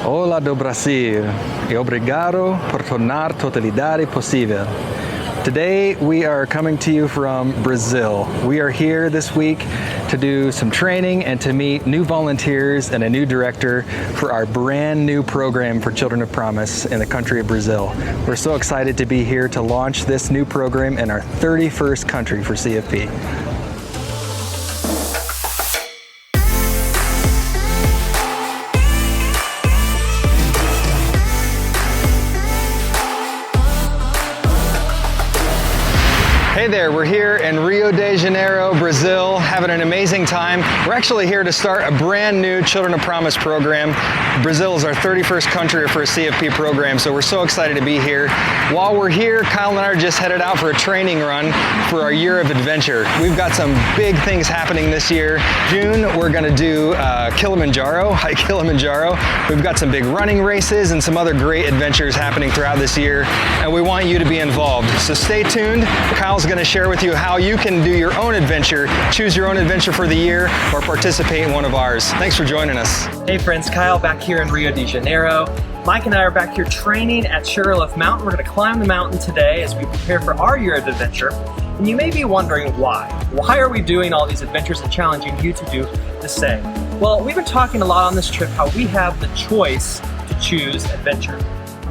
Hola do Brasil e obrigado por tornar totalidade possível. Today we are coming to you from Brazil. We are here this week to do some training and to meet new volunteers and a new director for our brand new program for Children of Promise in the country of Brazil. We're so excited to be here to launch this new program in our 31st country for CofP. Hey there, we're here in Rio De Janeiro, Brazil, having an amazing time. We're actually here to start a brand new Children of Promise program. Brazil is our 31st country for a CofP program, so we're so excited to be here. While we're here, Kyle and I are just headed out for a training run for our year of adventure. We've got some big things happening this year. June, we're gonna do Kilimanjaro, hike Kilimanjaro. We've got some big running races and some other great adventures happening throughout this year, and we want you to be involved. So stay tuned. Kyle's going to share with you how you can do your own adventure, choose your own adventure for the year, or participate in one of ours. Thanks for joining us. Hey friends, Kyle back here in Rio De Janeiro. Mike and I are back here training at Sugarloaf Mountain. We're going to climb the mountain today as we prepare for our year of adventure. And you may be wondering why. Why are we doing all these adventures and challenging you to do the same? Well, we've been talking a lot on this trip how we have the choice to choose adventure.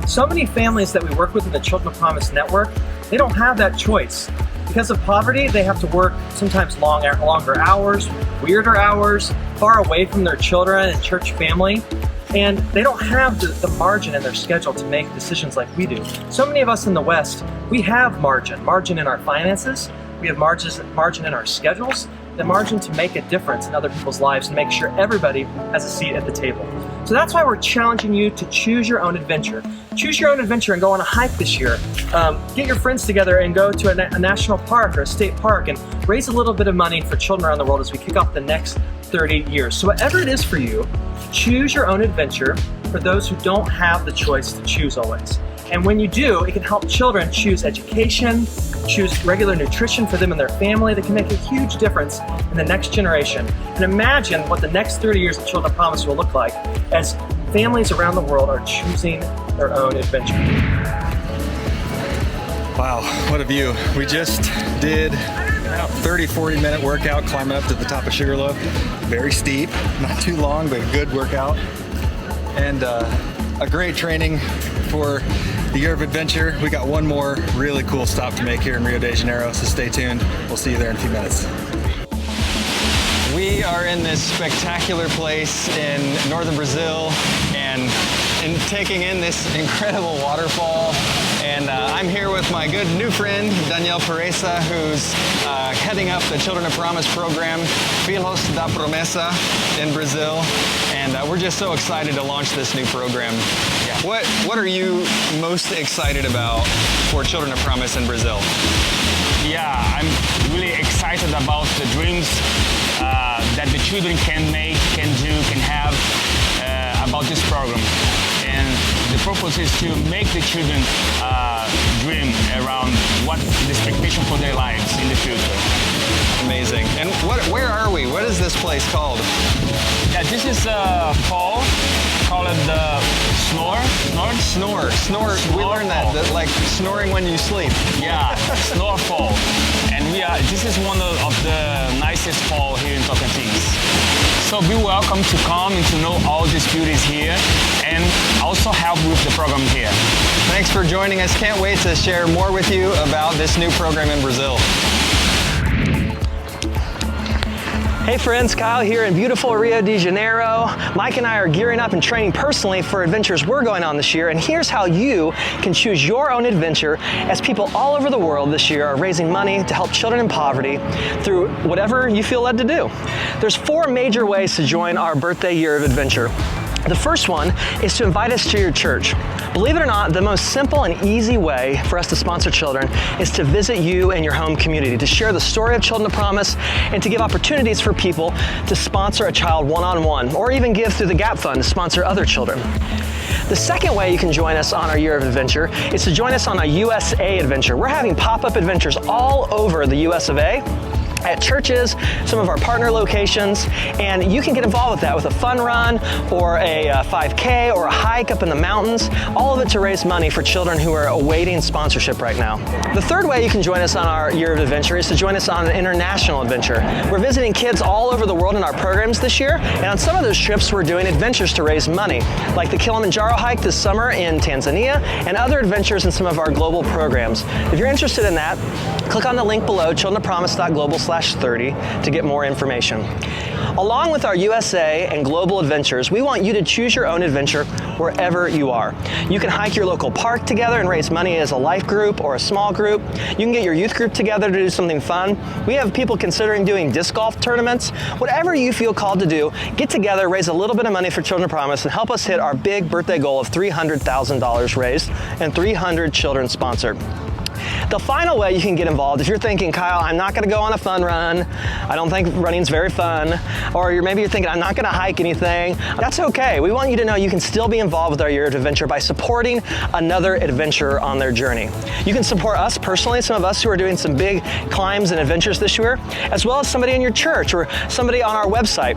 So many families that we work with in the Children of Promise Network, they don't have that choice. Because of poverty, they have to work sometimes longer hours, weirder hours, far away from their children and church family, and they don't have the margin in their schedule to make decisions like we do. So many of us in the West, we have margin in our finances, we have margin in our schedules, the margin to make a difference in other people's lives and make sure everybody has a seat at the table. So that's why we're challenging you to choose your own adventure. Choose your own adventure and go on a hike this year. Get your friends together and go to a national park or a state park and raise a little bit of money for children around the world as we kick off the next 30 years. So whatever it is for you, choose your own adventure for those who don't have the choice to choose always. And when you do, it can help children choose education, choose regular nutrition for them and their family that can make a huge difference in the next generation. And imagine what the next 30 years of Children of Promise will look like as families around the world are choosing their own adventure. Wow, what a view. We just did a 30-40 minute workout climbing up to the top of Sugarloaf. Very steep, not too long, but a good workout. And a great training for the year of adventure. We got one more really cool stop to make here in Rio De Janeiro, so stay tuned. We'll see you there in a few minutes. We are in this spectacular place in northern Brazil and taking in this incredible waterfall. And I'm here with my good new friend, Daniel Pereza, who's heading up the Children of Promise program, Filhos da Promessa in Brazil. And we're just so excited to launch this new program. Yeah. What are you most excited about for Children of Promise in Brazil? Yeah, I'm really excited about the dreams that the children can make, can do, can have about this program. And the purpose is to make the children dream around what the expectation for their lives in the future. Amazing. And where are we? What is this place called? Yeah, this is a fall called Snore. We learned that like snoring when you sleep. Yeah, Snore Fall. And this is one of the nicest fall here in Tocantins. So be welcome to come and to know all these beauties here and also help with the program here. Thanks for joining us. Can't wait to share more with you about this new program in Brazil. Hey friends, Kyle here in beautiful Rio De Janeiro. Mike and I are gearing up and training personally for adventures we're going on this year, and here's how you can choose your own adventure as people all over the world this year are raising money to help children in poverty through whatever you feel led to do. There's 4 major ways to join our birthday year of adventure. The first one is to invite us to your church. Believe it or not, the most simple and easy way for us to sponsor children is to visit you and your home community, to share the story of Children of Promise, and to give opportunities for people to sponsor a child one-on-one, or even give through the Gap Fund to sponsor other children. The second way you can join us on our Year of Adventure is to join us on a USA adventure. We're having pop-up adventures all over the US of A. at churches, some of our partner locations, and you can get involved with that with a fun run or a 5K or a hike up in the mountains, all of it to raise money for children who are awaiting sponsorship right now. The third way you can join us on our Year of Adventure is to join us on an international adventure. We're visiting kids all over the world in our programs this year, and on some of those trips we're doing adventures to raise money, like the Kilimanjaro hike this summer in Tanzania and other adventures in some of our global programs. If you're interested in that, click on the link below, childrenofpromise.global/30 to get more information. Along with our USA and global adventures, we want you to choose your own adventure wherever you are. You can hike your local park together and raise money as a life group or a small group. You can get your youth group together to do something fun. We have people considering doing disc golf tournaments. Whatever you feel called to do, get together, raise a little bit of money for Children of Promise, and help us hit our big birthday goal of $300,000 raised and 300 children sponsored. The final way you can get involved, if you're thinking, Kyle, I'm not going to go on a fun run, I don't think running's very fun, or maybe you're thinking, I'm not going to hike anything, that's okay. We want you to know you can still be involved with our Year of Adventure by supporting another adventurer on their journey. You can support us personally, some of us who are doing some big climbs and adventures this year, as well as somebody in your church or somebody on our website.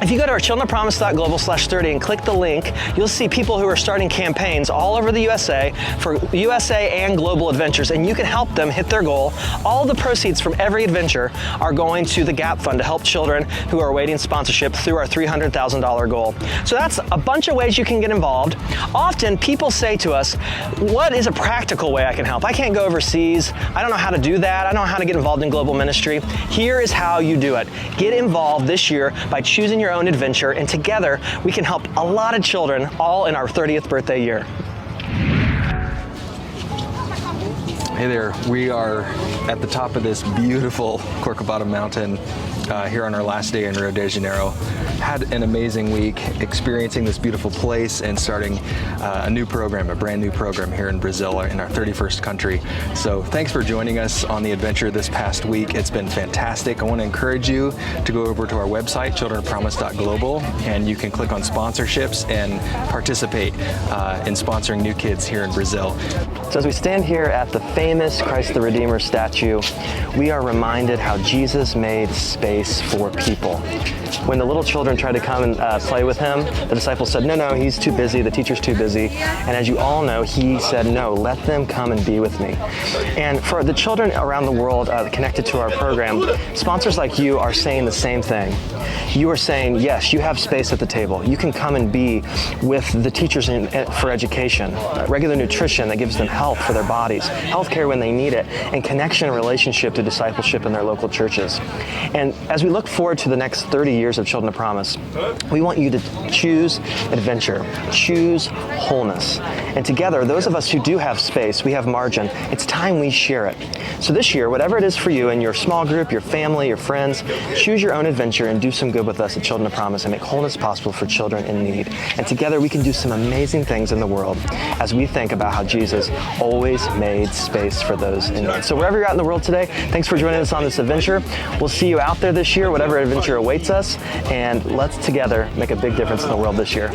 If you go to our childrenofpromise.global/30 and click the link, you'll see people who are starting campaigns all over the USA for USA and global adventures, and you can help them hit their goal. All the proceeds from every adventure are going to the Gap Fund to help children who are awaiting sponsorship through our $300,000 goal. So that's a bunch of ways you can get involved. Often people say to us, what is a practical way I can help? I can't go overseas. I don't know how to do that. I don't know how to get involved in global ministry. Here is how you do it. Get involved this year by choosing your own adventure, and together we can help a lot of children, all in our 30th birthday year. Hey there, we are at the top of this beautiful Corcovado mountain here on our last day in Rio de Janeiro. Had an amazing week experiencing this beautiful place and starting a new program, a brand new program here in Brazil in our 31st country. So thanks for joining us on the adventure this past week. It's been fantastic. I want to encourage you to go over to our website, childrenofpromise.global, and you can click on sponsorships and participate in sponsoring new kids here in Brazil. So as we stand here at the famous Christ the Redeemer statue, we are reminded how Jesus made space for people. When the little children tried to come and play with him, the disciples said, no, he's too busy, the teacher's too busy. And as you all know, he said, no, let them come and be with me. And for the children around the world connected to our program, sponsors like you are saying the same thing. You are saying, yes, you have space at the table. You can come and be with the teachers for education, regular nutrition that gives them health for their bodies, healthcare when they need it, and connection and relationship to discipleship in their local churches. And as we look forward to the next 30 years of Children of Promise, we want you to choose adventure, choose wholeness. And together, those of us who do have space, we have margin, it's time we share it. So this year, whatever it is for you in your small group, your family, your friends, choose your own adventure and do some good with us at Children of Promise and make wholeness possible for children in need. And together we can do some amazing things in the world as we think about how Jesus always made space for those in need. So wherever you're at in the world today, thanks for joining us on this adventure. We'll see you out there this year, whatever adventure awaits us, and let's together make a big difference in the world this year.